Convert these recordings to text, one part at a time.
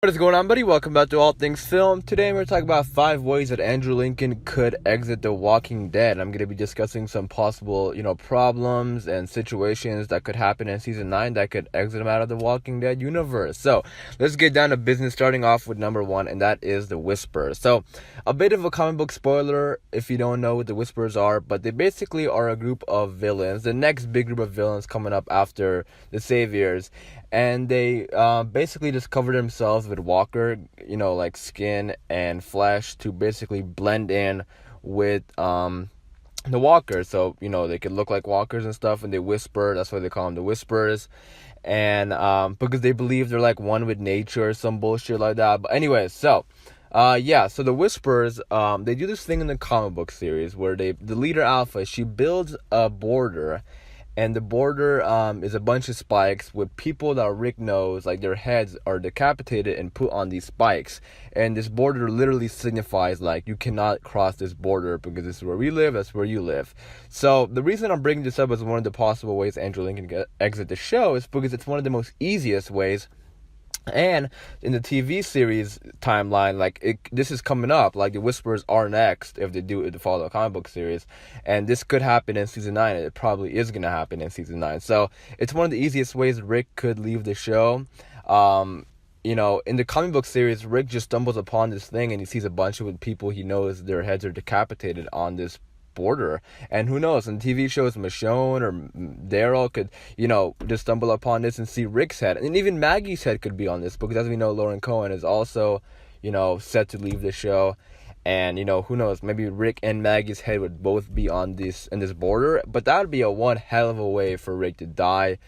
What is going on, buddy? Welcome back to All Things Film. Today we're talking about 5 ways that Andrew Lincoln could exit The Walking Dead. I'm going to be discussing some possible, problems and situations that could happen in Season 9 that could exit him out of The Walking Dead universe. So, let's get down to business, starting off with number 1, and that is the Whisperers. So, a bit of a comic book spoiler if you don't know what the Whisperers are, but they basically are a group of villains, the next big group of villains coming up after the Saviors. And they basically just covered themselves with walker, like skin and flesh to basically blend in with the walkers. So, they could look like walkers and stuff, and they whisper. That's why they call them the Whisperers. And because they believe they're like one with nature or some bullshit like that. But anyway, so the Whisperers, they do this thing in the comic book series where the leader Alpha, she builds a border. And the border is a bunch of spikes with people that Rick knows, like their heads are decapitated and put on these spikes. And this border literally signifies, like, you cannot cross this border because this is where we live, that's where you live. So the reason I'm bringing this up as one of the possible ways Andrew Lincoln can exit the show is because it's one of the most easiest ways. And in the TV series timeline, this is coming up. Like, the Whisperers are next if they follow the comic book series. And this could happen in Season 9. It probably is going to happen in Season 9. So, it's one of the easiest ways Rick could leave the show. In the comic book series, Rick just stumbles upon this thing and he sees a bunch of people he knows their heads are decapitated on this border. And who knows, in TV shows, Michonne or Daryl could, just stumble upon this and see Rick's head. And even Maggie's head could be on this because, as we know, Lauren Cohen is also, set to leave the show. And, who knows, maybe Rick and Maggie's head would both be on this border. But that would be a one hell of a way for Rick to die.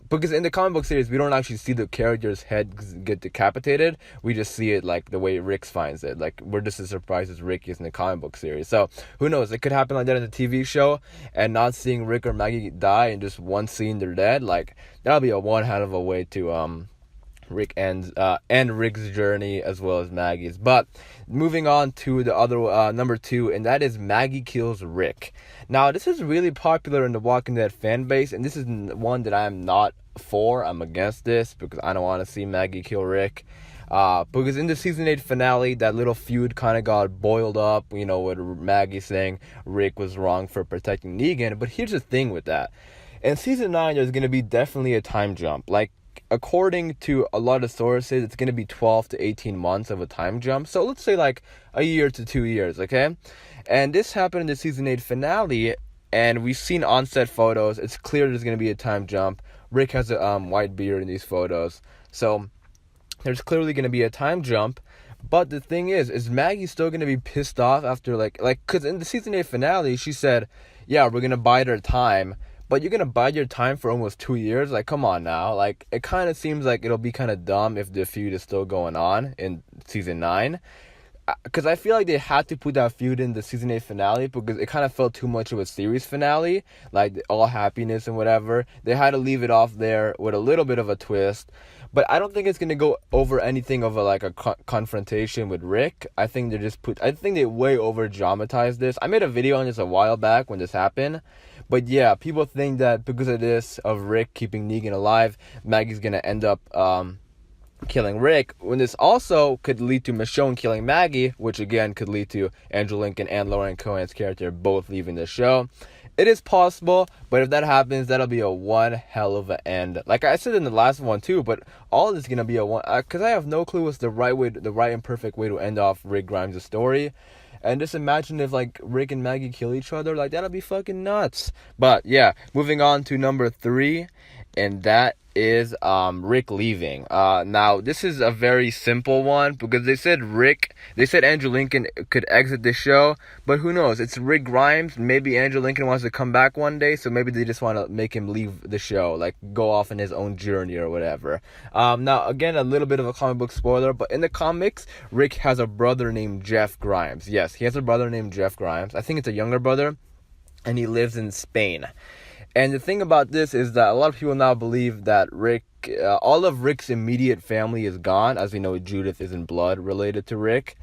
Because in the comic book series, we don't actually see the character's head get decapitated. We just see it like the way Rick finds it. Like, we're just as surprised as Rick is in the comic book series. So, who knows, it could happen like that in the TV show. And not seeing Rick or Maggie die in just one scene they're dead. Like, that would be a one hell of a way to Rick and Rick's journey as well as Maggie's. But moving on to the other number 2, and that is Maggie kills Rick. Now, this is really popular in the Walking Dead fan base, and this is one that I am not for. I'm against this because I don't want to see Maggie kill Rick. Because in the Season 8 finale, that little feud kind of got boiled up, with Maggie saying Rick was wrong for protecting Negan. But here's the thing with that. In Season 9, there's going to be definitely a time jump. Like, according to a lot of sources, it's going to be 12 to 18 months of a time jump. So let's say like a year to 2 years, okay? And this happened in the Season 8 finale, and we've seen on-set photos. It's clear there's going to be a time jump. Rick has a white beard in these photos. So there's clearly going to be a time jump. But the thing is Maggie still going to be pissed off after, because in the Season 8 finale, she said, yeah, we're going to bide our time. But you're going to bide your time for almost 2 years? Like, come on now. Like, it kind of seems like it'll be kind of dumb if the feud is still going on in Season 9. Because I feel like they had to put that feud in the Season 8 finale because it kind of felt too much of a series finale. Like, all happiness and whatever. They had to leave it off there with a little bit of a twist. But I don't think it's going to go over anything of a confrontation with Rick. I think they way over dramatized this. I made a video on this a while back when this happened. But yeah, people think that because of this, of Rick keeping Negan alive, Maggie's going to end up killing Rick, when this also could lead to Michonne killing Maggie, which again could lead to Andrew Lincoln and Lauren Cohen's character both leaving the show. It is possible, but if that happens, that'll be a one hell of an end. Like I said in the last one too, but all this is gonna be a one, because I have no clue what's the right and perfect way to end off Rick Grimes' story. And just imagine if, Rick and Maggie kill each other. Like, that'll be fucking nuts. But, yeah, moving on to number 3. And that is Rick leaving. Now, this is a very simple one. Because they said Andrew Lincoln could exit the show. But who knows? It's Rick Grimes. Maybe Andrew Lincoln wants to come back one day. So maybe they just want to make him leave the show. Like, go off on his own journey or whatever. Now, again, a little bit of a comic book spoiler. But in the comics, Rick has a brother named Jeff Grimes. Yes, he has a brother named Jeff Grimes. I think it's a younger brother. And he lives in Spain. And the thing about this is that a lot of people now believe that all of Rick's immediate family is gone. As we know, Judith is in blood related to Rick.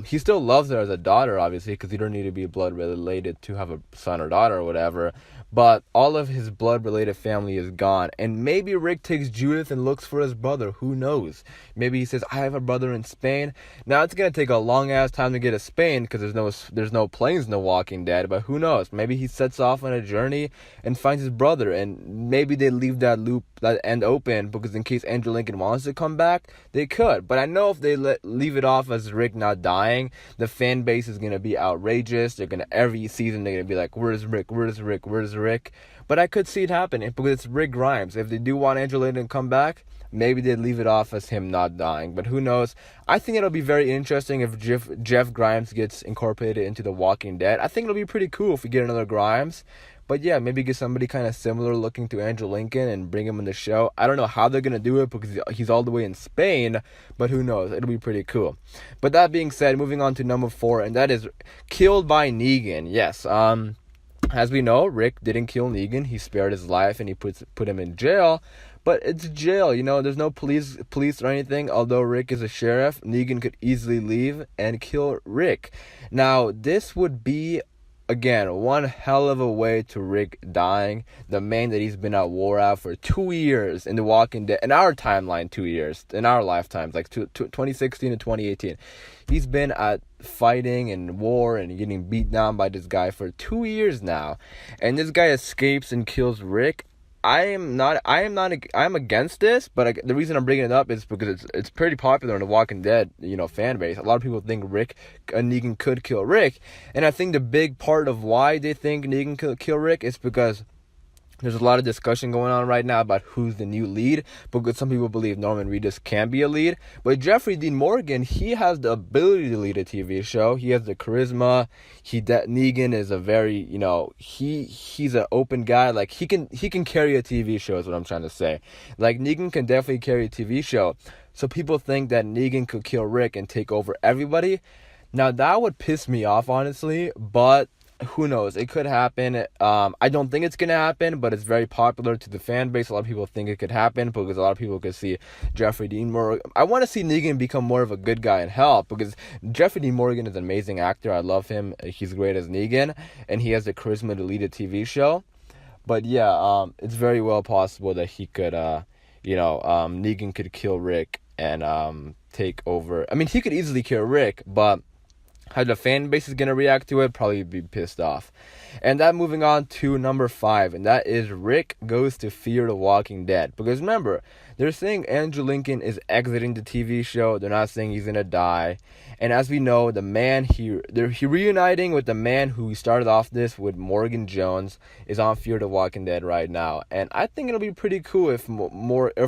He still loves her as a daughter, obviously, because you don't need to be blood related to have a son or daughter or whatever. but all of his blood-related family is gone. And maybe Rick takes Judith and looks for his brother. Who knows? Maybe he says, I have a brother in Spain. Now, it's going to take a long-ass time to get to Spain because there's no planes in The Walking Dead, but who knows? Maybe he sets off on a journey and finds his brother, and maybe they leave that end open because in case Andrew Lincoln wants to come back, they could. But I know if they leave it off as Rick not dying, the fan base is going to be outrageous. Every season they're going to be like, where's Rick? Where's Rick? Where's Rick? But I could see it happening because it's Rick Grimes. If they do want Andrew Lincoln to come back, maybe they'd leave it off as him not dying. But who knows? I think it'll be very interesting if Jeff Grimes gets incorporated into The Walking Dead. I think it'll be pretty cool if we get another Grimes. But yeah, maybe get somebody kind of similar looking to Andrew Lincoln and bring him in the show. I don't know how they're going to do it because he's all the way in Spain, but who knows? It'll be pretty cool. But that being said, moving on to number 4, and that is Killed by Negan. Yes, as we know, Rick didn't kill Negan. He spared his life and he put him in jail. But it's jail, there's no police or anything. Although Rick is a sheriff, Negan could easily leave and kill Rick. Now, this would be, again, one hell of a way to Rick dying. The man that he's been at war at for 2 years in The Walking Dead. In our timeline, 2 years. In our lifetimes, like 2016 to 2018. He's been at fighting and war and getting beat down by this guy for 2 years now. And this guy escapes and kills Rick. I'm against this, but the reason I'm bringing it up is because it's pretty popular in the Walking Dead, fan base. A lot of people think Negan could kill Rick, and I think the big part of why they think Negan could kill Rick is because there's a lot of discussion going on right now about who's the new lead, because some people believe Norman Reedus can be a lead. But Jeffrey Dean Morgan, he has the ability to lead a TV show. He has the charisma. Negan is a very, he's an open guy. Like, he can carry a TV show is what I'm trying to say. Like, Negan can definitely carry a TV show. So people think that Negan could kill Rick and take over everybody. Now, that would piss me off, honestly, but who knows? It could happen. I don't think it's going to happen, but it's very popular to the fan base. A lot of people think it could happen because a lot of people could see Jeffrey Dean Morgan. I want to see Negan become more of a good guy and help because Jeffrey Dean Morgan is an amazing actor. I love him. He's great as Negan, and he has the charisma to lead a TV show. But yeah, it's very well possible that he could, Negan could kill Rick and take over. I mean, he could easily kill Rick, but how the fan base is going to react to it, probably be pissed off. And that moving on to number 5, and that is Rick goes to Fear the Walking Dead. Because remember, they're saying Andrew Lincoln is exiting the TV show. They're not saying he's going to die. And as we know, they're reuniting with the man who started off this with Morgan Jones is on Fear the Walking Dead right now. And I think it'll be pretty cool if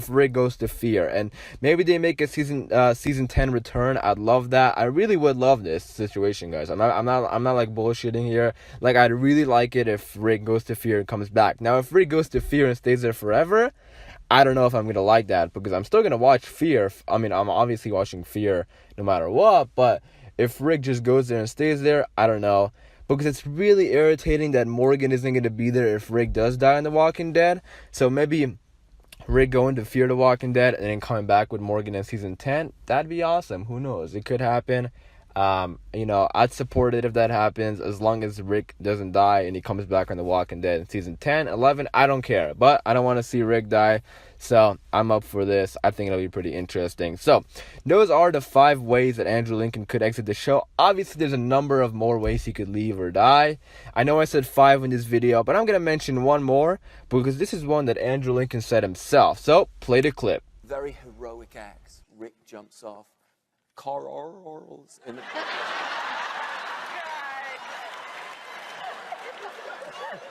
Rick goes to Fear. And maybe they make a season 10 return. I'd love that. I really would love this situation, guys. I'm not like bullshitting here. Like, I'd really like it if Rick goes to Fear and comes back. Now, if Rick goes to Fear and stays there forever, I don't know if I'm going to like that because I'm still going to watch Fear. I mean, I'm obviously watching Fear no matter what, but if Rick just goes there and stays there, I don't know. Because it's really irritating that Morgan isn't going to be there if Rick does die in The Walking Dead. So maybe Rick going to Fear the Walking Dead and then coming back with Morgan in season 10, that'd be awesome. Who knows? It could happen. I'd support it if that happens, as long as Rick doesn't die and he comes back on The Walking Dead in season 10, 11, I don't care. But I don't want to see Rick die, so I'm up for this. I think it'll be pretty interesting. So, those are the 5 ways that Andrew Lincoln could exit the show. Obviously, there's a number of more ways he could leave or die. I know I said 5 in this video, but I'm going to mention one more, because this is one that Andrew Lincoln said himself. So, play the clip. Very heroic acts. Rick jumps off. Carls in the...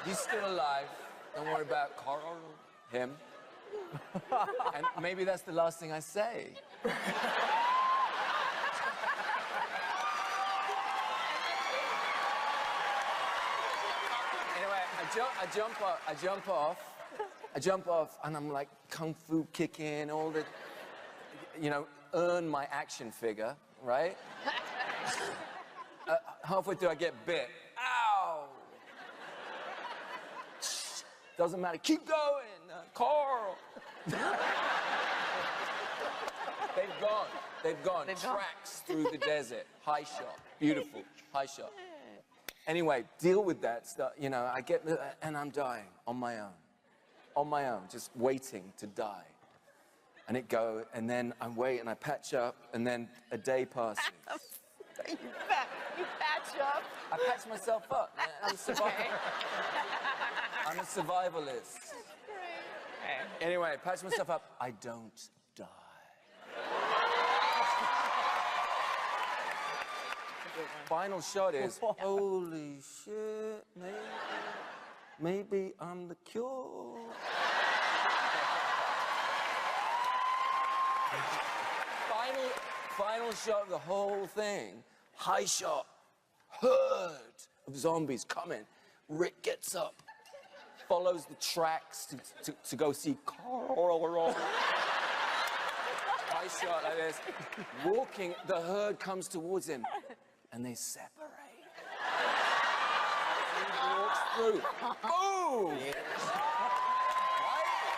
He's still alive. Don't worry about Carl, him. And maybe that's the last thing I say. Anyway, I jump off, and I'm like kung fu kicking, all the, earn my action figure, right? Halfway through, I get bit. Ow! Doesn't matter. Keep going, Carl. They've gone. Tracks through the desert. High shot. Beautiful. High shot. Anyway, deal with that stuff. You know, I get, and I'm dying on my own. On my own, just waiting to die. And and then I wait and I patch up, and then a day passes. You patch up. I patch myself up. Man. I'm a survivalist. Okay. Anyway, patch myself up. I don't die. Final shot is, holy shit, maybe I'm the cure. Final shot of the whole thing. High shot. Herd of zombies coming. Rick gets up, follows the tracks to go see Carl. High shot like this. Walking, the herd comes towards him, and they separate. He walks through. Boom!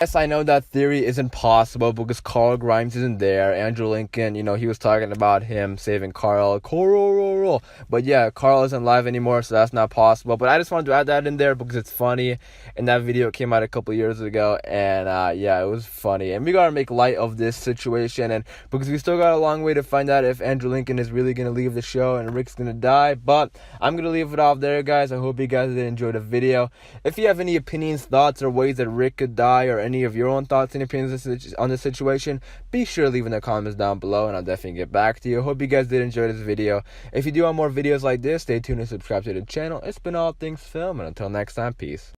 Yes, I know that theory isn't possible because Carl Grimes isn't there. Andrew Lincoln, you know, he was talking about him saving Carl. But yeah, Carl isn't live anymore, so that's not possible. But I just wanted to add that in there because it's funny. And that video came out a couple years ago. And yeah, it was funny. And we gotta make light of this situation. And because we still got a long way to find out if Andrew Lincoln is really gonna leave the show and Rick's gonna die. But I'm gonna leave it off there, guys. I hope you guys did enjoy the video. If you have any opinions, thoughts, or ways that Rick could die, or any of your own thoughts and opinions on this situation, be sure to leave in the comments down below, and I'll definitely get back to you. Hope you guys did enjoy this video. If you do want more videos like this, stay tuned and subscribe to the channel. It's been All Things Film, and until next time, peace.